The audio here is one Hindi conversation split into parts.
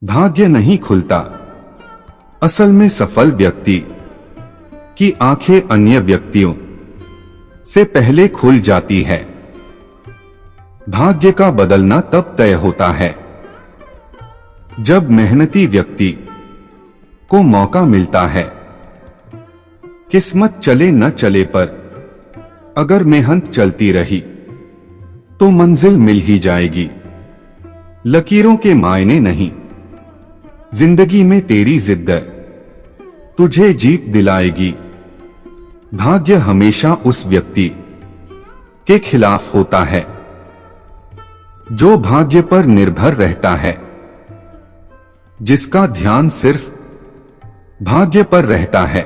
भाग्य नहीं खुलता। असल में सफल व्यक्ति की आंखें अन्य व्यक्तियों से पहले खुल जाती है। भाग्य का बदलना तब तय होता है जब मेहनती व्यक्ति को मौका मिलता है। किस्मत चले न चले पर अगर मेहनत चलती रही तो मंजिल मिल ही जाएगी। लकीरों के मायने नहीं, जिंदगी में तेरी जिद्द तुझे जीत दिलाएगी। भाग्य हमेशा उस व्यक्ति के खिलाफ होता है जो भाग्य पर निर्भर रहता है। जिसका ध्यान सिर्फ भाग्य पर रहता है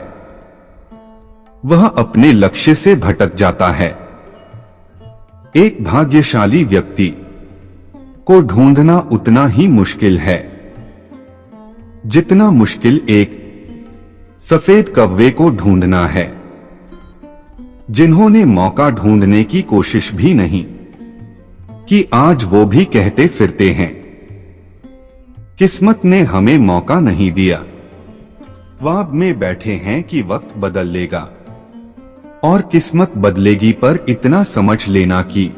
वह अपने लक्ष्य से भटक जाता है। एक भाग्यशाली व्यक्ति को ढूंढना उतना ही मुश्किल है जितना मुश्किल एक सफेद कौवे को ढूंढना है। जिन्होंने मौका ढूंढने की कोशिश भी नहीं कि आज वो भी कहते फिरते हैं किस्मत ने हमें मौका नहीं दिया। ख्वाब में बैठे हैं कि वक्त बदल लेगा और किस्मत बदलेगी, पर इतना समझ लेना कि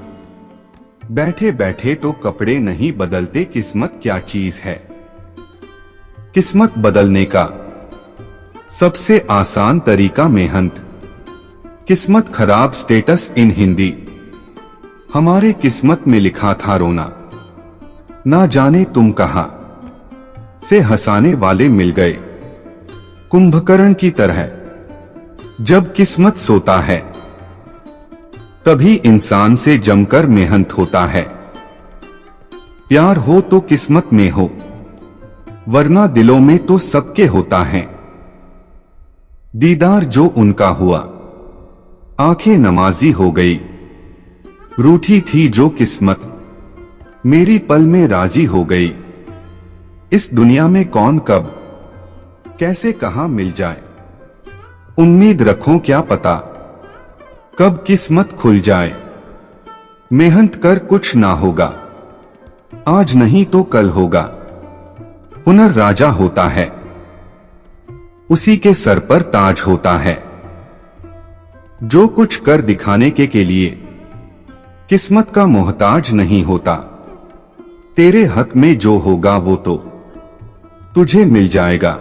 बैठे बैठे तो कपड़े नहीं बदलते। किस्मत क्या चीज है? किस्मत बदलने का सबसे आसान तरीका मेहनत। किस्मत खराब स्टेटस इन हिंदी। हमारे किस्मत में लिखा था रोना, ना जाने तुम कहां से हंसाने वाले मिल गए। कुंभकर्ण की तरह जब किस्मत सोता है तभी इंसान से जमकर मेहनत होता है। प्यार हो तो किस्मत में हो, वरना दिलों में तो सबके होता है। दीदार जो उनका हुआ, आंखें नमाजी हो गई। रूठी थी जो किस्मत, मेरी पल में राजी हो गई। इस दुनिया में कौन कब कैसे कहां मिल जाए, उम्मीद रखो क्या पता कब किस्मत खुल जाए। मेहनत कर कुछ ना होगा, आज नहीं तो कल होगा। हुनर राजा होता है, उसी के सर पर ताज होता है। जो कुछ कर दिखाने के लिए किस्मत का मोहताज नहीं होता। तेरे हक में जो होगा वो तो तुझे मिल जाएगा,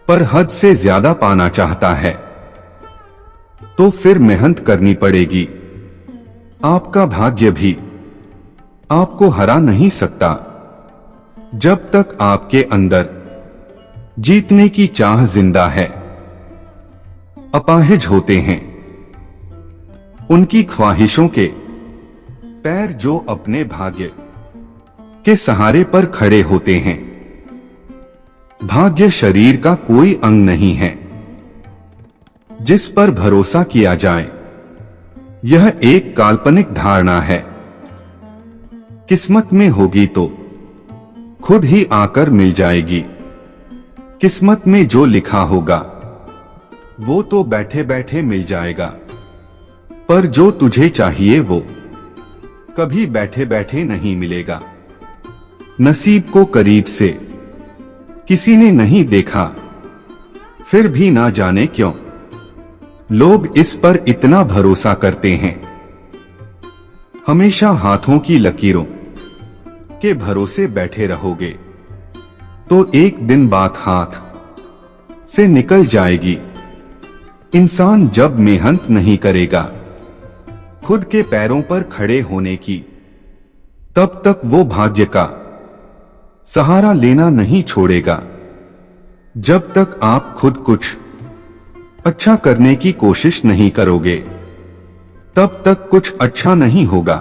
पर हद से ज्यादा पाना चाहता है तो फिर मेहनत करनी पड़ेगी। आपका भाग्य भी आपको हरा नहीं सकता जब तक आपके अंदर जीतने की चाह जिंदा है। अपाहिज होते हैं उनकी ख्वाहिशों के पैर जो अपने भाग्य के सहारे पर खड़े होते हैं। भाग्य शरीर का कोई अंग नहीं है जिस पर भरोसा किया जाए। यह एक काल्पनिक धारणा है। किस्मत में होगी तो खुद ही आकर मिल जाएगी। किस्मत में जो लिखा होगा वो तो बैठे बैठे मिल जाएगा, पर जो तुझे चाहिए वो कभी बैठे बैठे नहीं मिलेगा। नसीब को करीब से किसी ने नहीं देखा, फिर भी ना जाने क्यों लोग इस पर इतना भरोसा करते हैं। हमेशा हाथों की लकीरों के भरोसे बैठे रहोगे तो एक दिन बात हाथ से निकल जाएगी। इंसान जब मेहनत नहीं करेगा खुद के पैरों पर खड़े होने की, तब तक वो भाग्य का सहारा लेना नहीं छोड़ेगा। जब तक आप खुद कुछ अच्छा करने की कोशिश नहीं करोगे तब तक कुछ अच्छा नहीं होगा,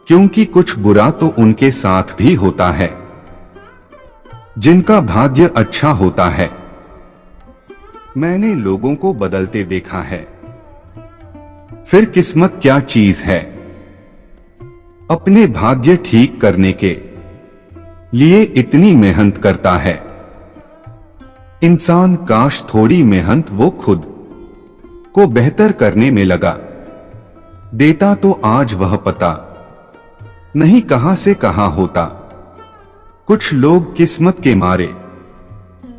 क्योंकि कुछ बुरा तो उनके साथ भी होता है जिनका भाग्य अच्छा होता है। मैंने लोगों को बदलते देखा है। फिर किस्मत क्या चीज है? अपने भाग्य ठीक करने के लिए इतनी मेहनत करता है इंसान। काश थोड़ी मेहनत वो खुद को बेहतर करने में लगा देता तो आज वह पता नहीं कहां से कहां होता। कुछ लोग किस्मत के मारे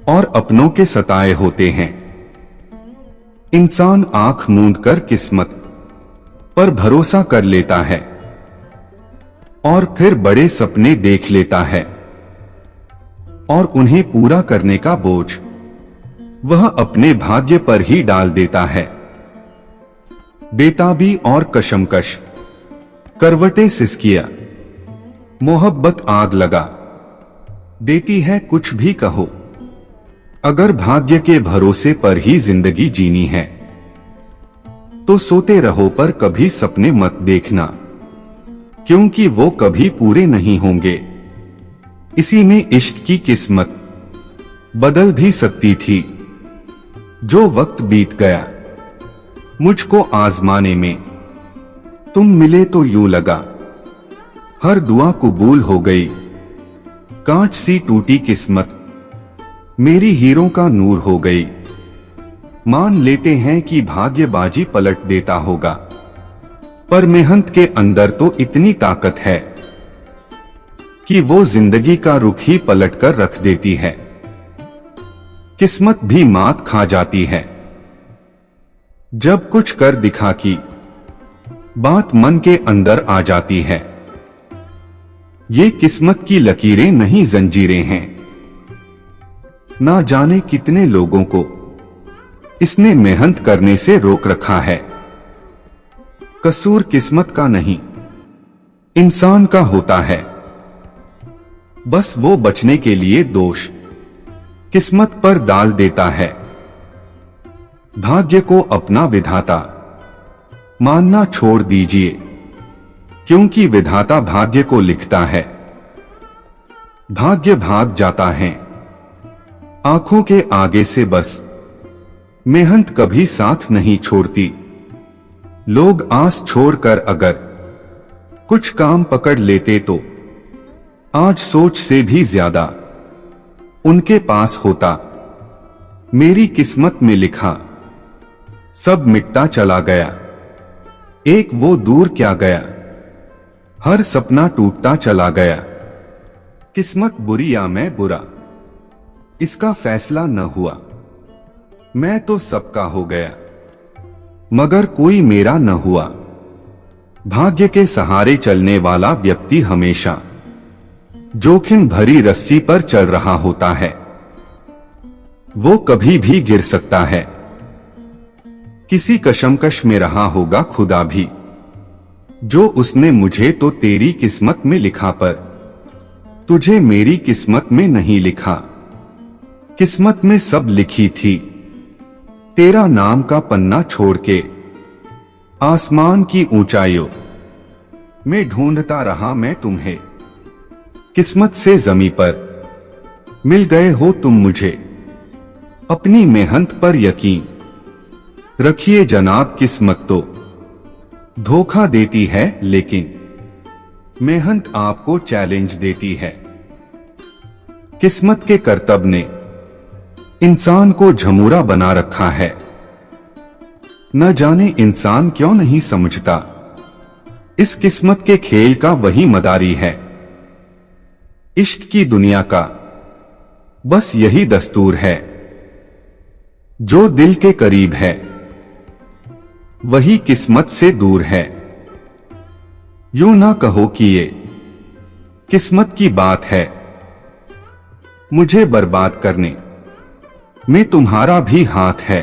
और अपनों के सताए होते हैं। इंसान आंख मूंद कर किस्मत पर भरोसा कर लेता है और फिर बड़े सपने देख लेता है और उन्हें पूरा करने का बोझ वह अपने भाग्य पर ही डाल देता है। बेताबी और कशमकश, करवटें सिसकियां, मोहब्बत आग लगा देती है। कुछ भी कहो, अगर भाग्य के भरोसे पर ही जिंदगी जीनी है तो सोते रहो, पर कभी सपने मत देखना, क्योंकि वो कभी पूरे नहीं होंगे। इसी में इश्क की किस्मत बदल भी सकती थी। जो वक्त बीत गया मुझको आजमाने में, तुम मिले तो यूं लगा हर दुआ कबूल हो गई। कांच सी टूटी किस्मत मेरी हीरों का नूर हो गई। मान लेते हैं कि भाग्यबाजी पलट देता होगा, पर मेहनत के अंदर तो इतनी ताकत है कि वो जिंदगी का रुख ही पलट कर रख देती है। किस्मत भी मात खा जाती है जब कुछ कर दिखा की बात मन के अंदर आ जाती है। ये किस्मत की लकीरें नहीं, जंजीरें हैं। ना जाने कितने लोगों को इसने मेहनत करने से रोक रखा है। कसूर किस्मत का नहीं, इंसान का होता है। बस वो बचने के लिए दोष किस्मत पर डाल देता है। भाग्य को अपना विधाता मानना छोड़ दीजिए, क्योंकि विधाता भाग्य को लिखता है। भाग्य भाग जाता है आंखों के आगे से, बस मेहनत कभी साथ नहीं छोड़ती। लोग आस छोड़कर अगर कुछ काम पकड़ लेते तो आज सोच से भी ज्यादा उनके पास होता। मेरी किस्मत में लिखा सब मिटता चला गया, एक वो दूर क्या गया, हर सपना टूटता चला गया। किस्मत बुरी या मैं बुरा, इसका फैसला न हुआ। मैं तो सबका हो गया, मगर कोई मेरा न हुआ। भाग्य के सहारे चलने वाला व्यक्ति हमेशा जोखिम भरी रस्सी पर चल रहा होता है। वो कभी भी गिर सकता है। किसी कशमकश में रहा होगा खुदा भी, जो उसने मुझे तो तेरी किस्मत में लिखा, पर तुझे मेरी किस्मत में नहीं लिखा। किस्मत में सब लिखी थी, तेरा नाम का पन्ना छोड़ के आसमान की ऊंचाइयों में ढूंढता रहा मैं तुम्हें। किस्मत से जमी पर मिल गए हो तुम मुझे, अपनी मेहनत पर यकीन रखिए जनाब। किस्मत तो धोखा देती है, लेकिन मेहनत आपको चैलेंज देती है। किस्मत के करतब ने इंसान को झमूरा बना रखा है। न जाने इंसान क्यों नहीं समझता, इस किस्मत के खेल का वही मदारी है। इश्क की दुनिया का बस यही दस्तूर है, जो दिल के करीब है वही किस्मत से दूर है। यूं ना कहो कि ये किस्मत की बात है, मुझे बर्बाद करने में तुम्हारा भी हाथ है।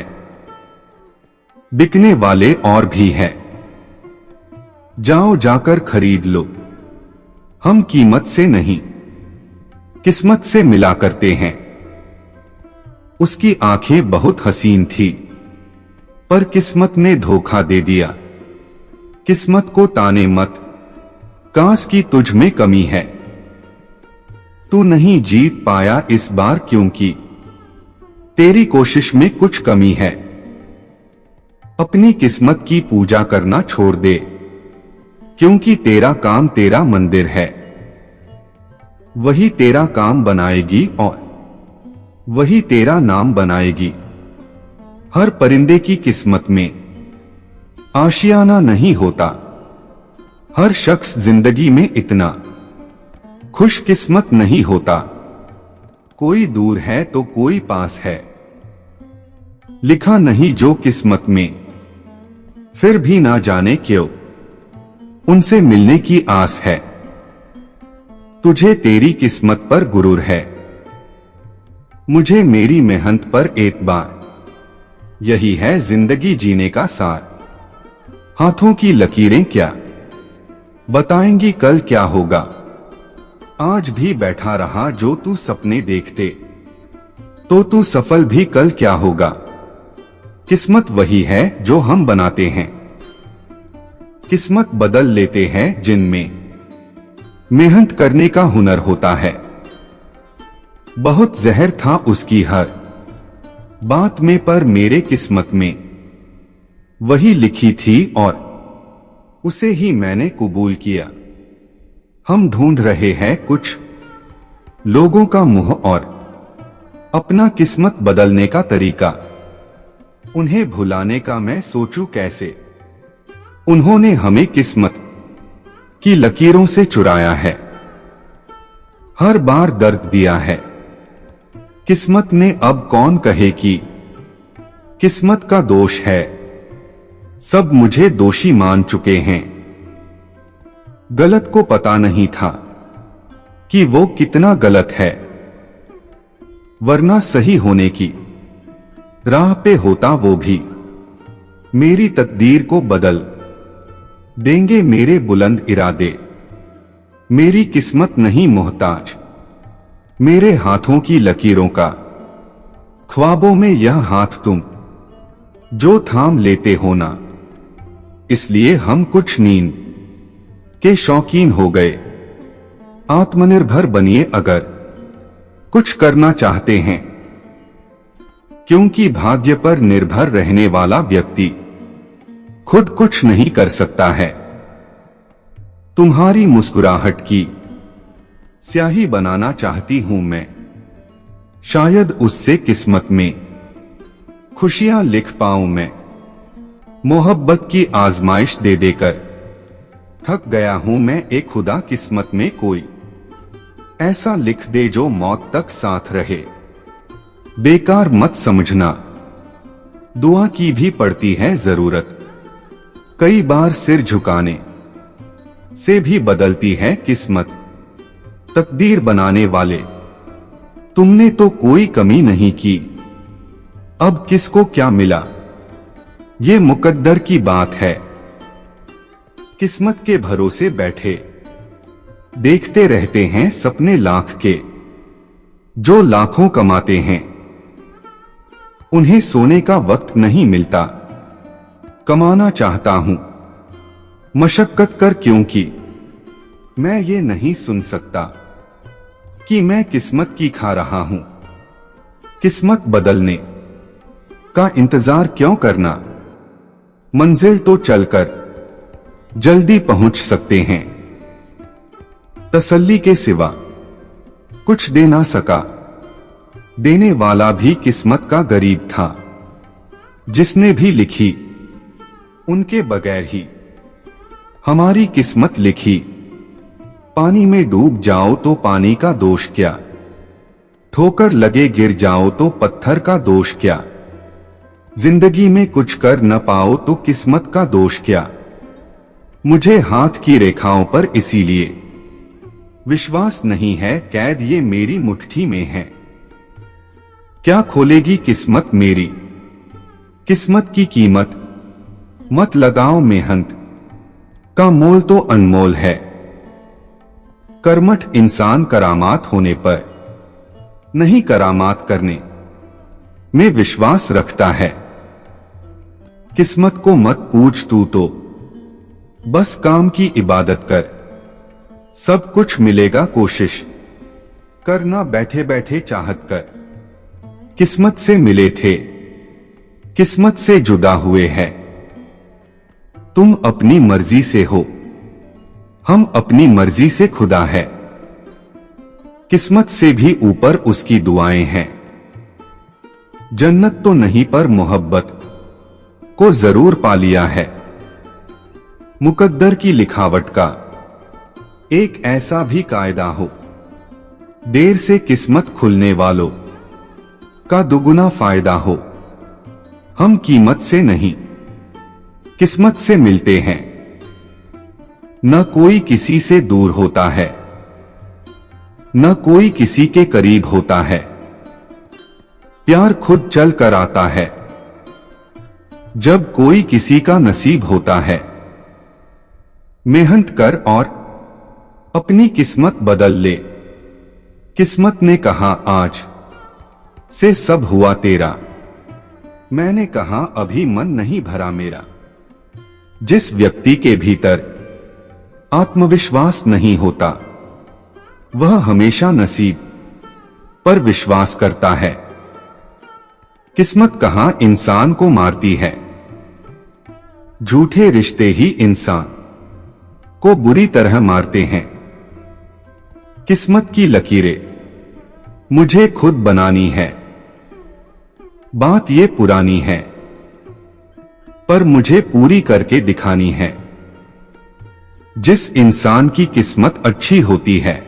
बिकने वाले और भी है, जाओ जाकर खरीद लो। हम कीमत से नहीं किस्मत से मिला करते हैं। उसकी आंखें बहुत हसीन थी, पर किस्मत ने धोखा दे दिया। किस्मत को ताने मत, काश की तुझ में कमी है। तू नहीं जीत पाया इस बार, क्योंकि तेरी कोशिश में कुछ कमी है। अपनी किस्मत की पूजा करना छोड़ दे, क्योंकि तेरा काम तेरा मंदिर है। वही तेरा काम बनाएगी और वही तेरा नाम बनाएगी। हर परिंदे की किस्मत में आशियाना नहीं होता। हर शख्स जिंदगी में इतना खुशकिस्मत नहीं होता, कोई दूर है तो कोई पास है। लिखा नहीं जो किस्मत में, फिर भी ना जाने क्यों उनसे मिलने की आस है। तुझे तेरी किस्मत पर गुरूर है, मुझे मेरी मेहनत पर एतबार। यही है जिंदगी जीने का सार। हाथों की लकीरें क्या बताएंगी कल क्या होगा। आज भी बैठा रहा जो तू सपने देखते, तो तू सफल भी कल क्या होगा। किस्मत वही है जो हम बनाते हैं, किस्मत बदल लेते हैं जिनमें मेहनत करने का हुनर होता है। बहुत जहर था उसकी हर बात में, पर मेरे किस्मत में वही लिखी थी और उसे ही मैंने कबूल किया। हम ढूंढ रहे हैं कुछ लोगों का मुंह और अपना किस्मत बदलने का तरीका। उन्हें भुलाने का मैं सोचूं कैसे, उन्होंने हमें किस्मत की लकीरों से चुराया है। हर बार दर्द दिया है किस्मत ने, अब कौन कहे कि किस्मत का दोष है। सब मुझे दोषी मान चुके हैं, गलत को पता नहीं था कि वो कितना गलत है। वरना सही होने की राह पे होता वो भी, मेरी तकदीर को बदल देंगे मेरे बुलंद इरादे। मेरी किस्मत नहीं मोहताज मेरे हाथों की लकीरों का, ख्वाबों में यह हाथ तुम जो थाम लेते हो ना। इसलिए हम कुछ नींद के शौकीन हो गए। आत्मनिर्भर बनिए अगर कुछ करना चाहते हैं, क्योंकि भाग्य पर निर्भर रहने वाला व्यक्ति खुद कुछ नहीं कर सकता है। तुम्हारी मुस्कुराहट की स्याही बनाना चाहती हूं मैं, शायद उससे किस्मत में खुशियां लिख पाऊं मैं। मोहब्बत की आजमाइश दे देकर थक गया हूं मैं, एक खुदा किस्मत में कोई ऐसा लिख दे जो मौत तक साथ रहे। बेकार मत समझना, दुआ की भी पड़ती है जरूरत। कई बार सिर झुकाने से भी बदलती है किस्मत। तकदीर बनाने वाले तुमने तो कोई कमी नहीं की, अब किसको क्या मिला ये मुकद्दर की बात है। किस्मत के भरोसे बैठे देखते रहते हैं सपने लाख के, जो लाखों कमाते हैं उन्हें सोने का वक्त नहीं मिलता। कमाना चाहता हूं मशक्कत कर, क्योंकि मैं ये नहीं सुन सकता कि मैं किस्मत की खा रहा हूं। किस्मत बदलने का इंतजार क्यों करना, मंजिल तो चलकर जल्दी पहुंच सकते हैं। तसल्ली के सिवा कुछ दे ना सका, देने वाला भी किस्मत का गरीब था। जिसने भी लिखी उनके बगैर ही हमारी किस्मत लिखी। पानी में डूब जाओ तो पानी का दोष क्या, ठोकर लगे गिर जाओ तो पत्थर का दोष क्या। जिंदगी में कुछ कर न पाओ तो किस्मत का दोष क्या। मुझे हाथ की रेखाओं पर इसीलिए विश्वास नहीं है, कैद ये मेरी मुट्ठी में है। क्या खोलेगी किस्मत मेरी, किस्मत की कीमत मत लगाओ, मेहनत का मोल तो अनमोल है। कर्मठ इंसान करामात होने पर नहीं, करामात करने में विश्वास रखता है। किस्मत को मत पूछ तू तो बस काम की इबादत कर, सब कुछ मिलेगा कोशिश करना बैठे बैठे चाहत कर। किस्मत से मिले थे किस्मत से जुदा हुए हैं, तुम अपनी मर्जी से हो हम अपनी मर्जी से खुदा है। किस्मत से भी ऊपर उसकी दुआएं हैं। जन्नत तो नहीं पर मोहब्बत को जरूर पा लिया है। मुकद्दर की लिखावट का एक ऐसा भी कायदा हो देर से किस्मत खुलने वालों का दुगुना फायदा हो। हम कीमत से नहीं, किस्मत से मिलते हैं। न कोई किसी से दूर होता है, न कोई किसी के करीब होता है। प्यार खुद चल कर आता है जब कोई किसी का नसीब होता है। मेहनत कर और अपनी किस्मत बदल ले। किस्मत ने कहा आज से सब हुआ तेरा। मैंने कहा अभी मन नहीं भरा मेरा। जिस व्यक्ति के भीतर आत्मविश्वास नहीं होता वह हमेशा नसीब पर विश्वास करता है। किस्मत कहां इंसान को मारती है, झूठे रिश्ते ही इंसान को बुरी तरह मारते हैं। किस्मत की लकीरें मुझे खुद बनानी है। बात ये पुरानी है पर मुझे पूरी करके दिखानी है। जिस इंसान की किस्मत अच्छी होती है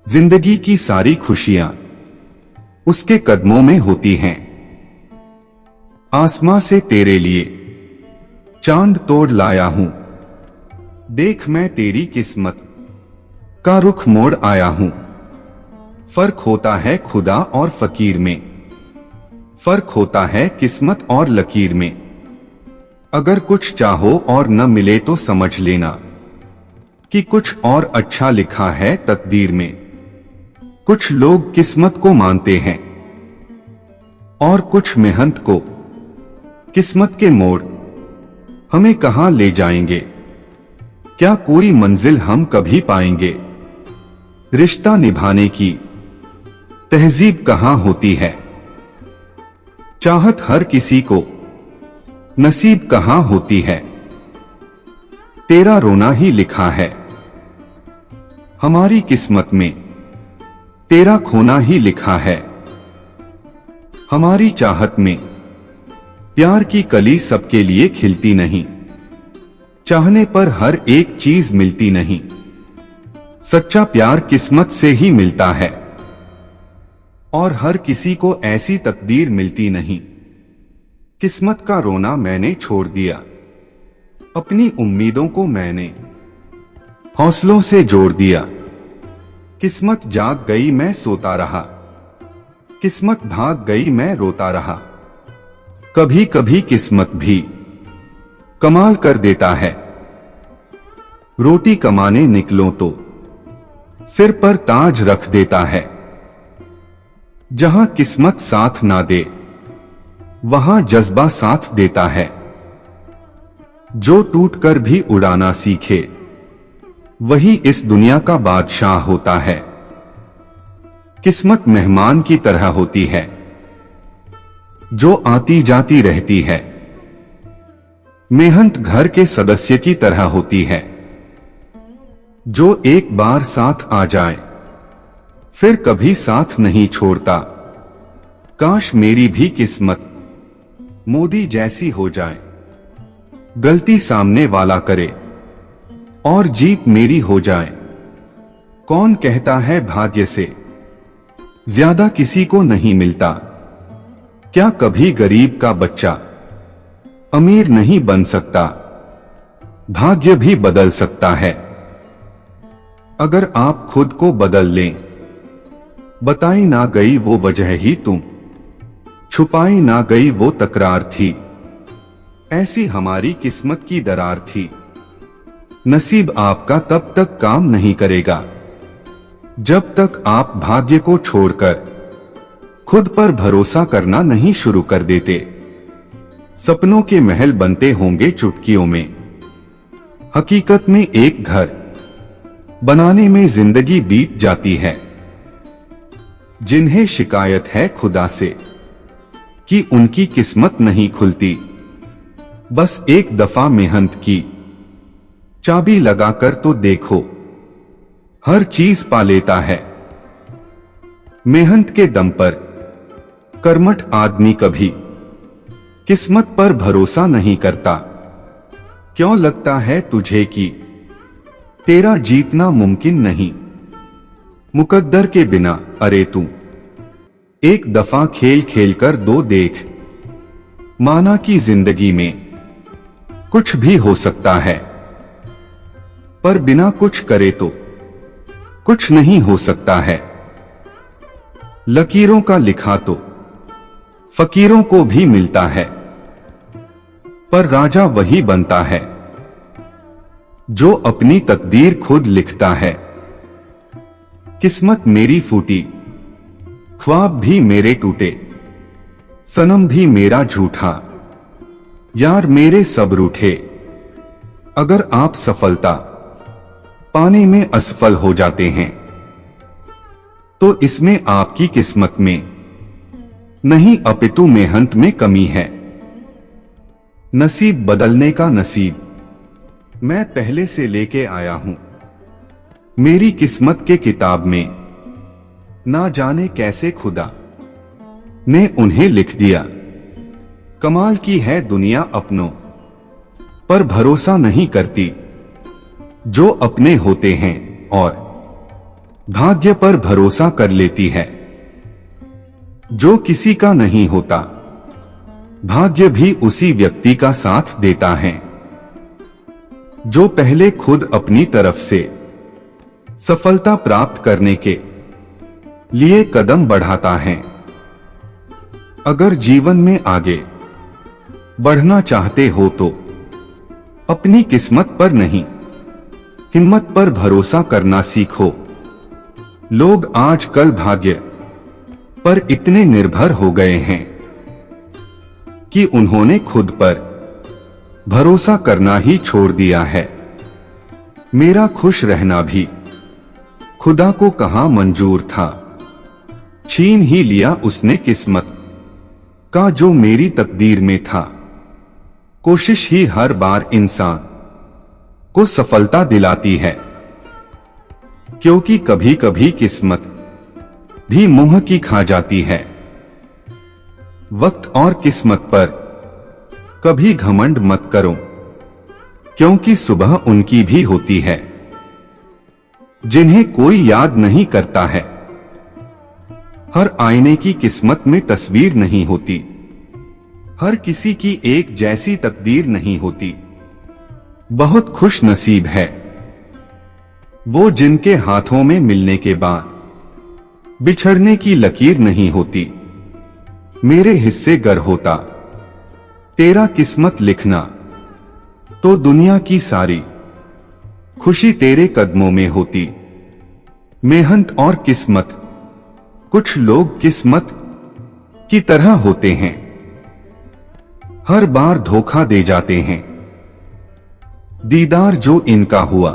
जिंदगी की सारी खुशियां उसके कदमों में होती हैं। आसमां से तेरे लिए चांद तोड़ लाया हूं। देख मैं तेरी किस्मत का रुख मोड़ आया हूं। फर्क होता है खुदा और फकीर में, फर्क होता है किस्मत और लकीर में। अगर कुछ चाहो और न मिले तो समझ लेना कि कुछ और अच्छा लिखा है तकदीर में। कुछ लोग किस्मत को मानते हैं और कुछ मेहनत को। किस्मत के मोड़ हमें कहां ले जाएंगे, क्या कोई मंजिल हम कभी पाएंगे। रिश्ता निभाने की तहजीब कहां होती है, चाहत हर किसी को नसीब कहां होती है। तेरा रोना ही लिखा है हमारी किस्मत में, तेरा खोना ही लिखा है। हमारी चाहत में प्यार की कली सबके लिए खिलती नहीं। चाहने पर हर एक चीज मिलती नहीं। सच्चा प्यार किस्मत से ही मिलता है और हर किसी को ऐसी तकदीर मिलती नहीं। किस्मत का रोना मैंने छोड़ दिया, अपनी उम्मीदों को मैंने हौसलों से जोड़ दिया। किस्मत जाग गई मैं सोता रहा, किस्मत भाग गई मैं रोता रहा। कभी कभी किस्मत भी कमाल कर देता है। रोटी कमाने निकलो तो सिर पर ताज रख देता है। जहां किस्मत साथ ना दे वहां जज्बा साथ देता है। जो टूटकर भी उड़ाना सीखे वही इस दुनिया का बादशाह होता है। किस्मत मेहमान की तरह होती है जो आती जाती रहती है। मेहनत घर के सदस्य की तरह होती है जो एक बार साथ आ जाए फिर कभी साथ नहीं छोड़ता। काश मेरी भी किस्मत मोदी जैसी हो जाए, गलती सामने वाला करे और जीत मेरी हो जाए। कौन कहता है भाग्य से ज्यादा किसी को नहीं मिलता। क्या कभी गरीब का बच्चा अमीर नहीं बन सकता। भाग्य भी बदल सकता है अगर आप खुद को बदल लें। बताई ना गई वो वजह ही तुम, छुपाई ना गई वो तकरार थी। ऐसी हमारी किस्मत की दरार थी। नसीब आपका तब तक काम नहीं करेगा जब तक आप भाग्य को छोड़कर खुद पर भरोसा करना नहीं शुरू कर देते। सपनों के महल बनते होंगे चुटकियों में, हकीकत में एक घर बनाने में जिंदगी बीत जाती है। जिन्हें शिकायत है खुदा से कि उनकी किस्मत नहीं खुलती, बस एक दफा मेहनत की चाबी लगाकर तो देखो, हर चीज पा लेता है। मेहनत के दम पर कर्मठ आदमी कभी किस्मत पर भरोसा नहीं करता। क्यों लगता है तुझे कि तेरा जीतना मुमकिन नहीं। मुकद्दर के बिना अरे तू एक दफा खेल खेल कर दो देख, माना कि जिंदगी में कुछ भी हो सकता है, पर बिना कुछ करे तो कुछ नहीं हो सकता है। लकीरों का लिखा तो फकीरों को भी मिलता है, पर राजा वही बनता है जो अपनी तकदीर खुद लिखता है। किस्मत मेरी फूटी, ख्वाब भी मेरे टूटे, सनम भी मेरा झूठा, यार मेरे सब रूठे। अगर आप सफलता पाने में असफल हो जाते हैं तो इसमें आपकी किस्मत में नहीं अपितु मेहनत में कमी है। नसीब बदलने का नसीब मैं पहले से लेके आया हूं, मेरी किस्मत के किताब में ना जाने कैसे खुदा ने उन्हें लिख दिया। कमाल की है दुनिया अपनों पर भरोसा नहीं करती, जो अपने होते हैं और भाग्य पर भरोसा कर लेती है। जो किसी का नहीं होता, भाग्य भी उसी व्यक्ति का साथ देता है जो पहले खुद अपनी तरफ से सफलता प्राप्त करने के लिए कदम बढ़ाता है। अगर जीवन में आगे बढ़ना चाहते हो तो अपनी किस्मत पर नहीं, हिम्मत पर भरोसा करना सीखो। लोग आजकल भाग्य पर इतने निर्भर हो गए हैं कि उन्होंने खुद पर भरोसा करना ही छोड़ दिया है। मेरा खुश रहना भी खुदा को कहां मंजूर था, छीन ही लिया उसने किस्मत का जो मेरी तकदीर में था। कोशिश ही हर बार इंसान को सफलता दिलाती है, क्योंकि कभी कभी किस्मत भी मुंह की खा जाती है। वक्त और किस्मत पर कभी घमंड मत करो, क्योंकि सुबह उनकी भी होती है जिन्हें कोई याद नहीं करता है। हर आईने की किस्मत में तस्वीर नहीं होती, हर किसी की एक जैसी तकदीर नहीं होती। बहुत खुश नसीब है वो जिनके हाथों में मिलने के बाद बिछड़ने की लकीर नहीं होती। मेरे हिस्से गर होता तेरा किस्मत लिखना, तो दुनिया की सारी खुशी तेरे कदमों में होती। मेहनत और किस्मत, कुछ लोग किस्मत की तरह होते हैं, हर बार धोखा दे जाते हैं। दीदार जो इनका हुआ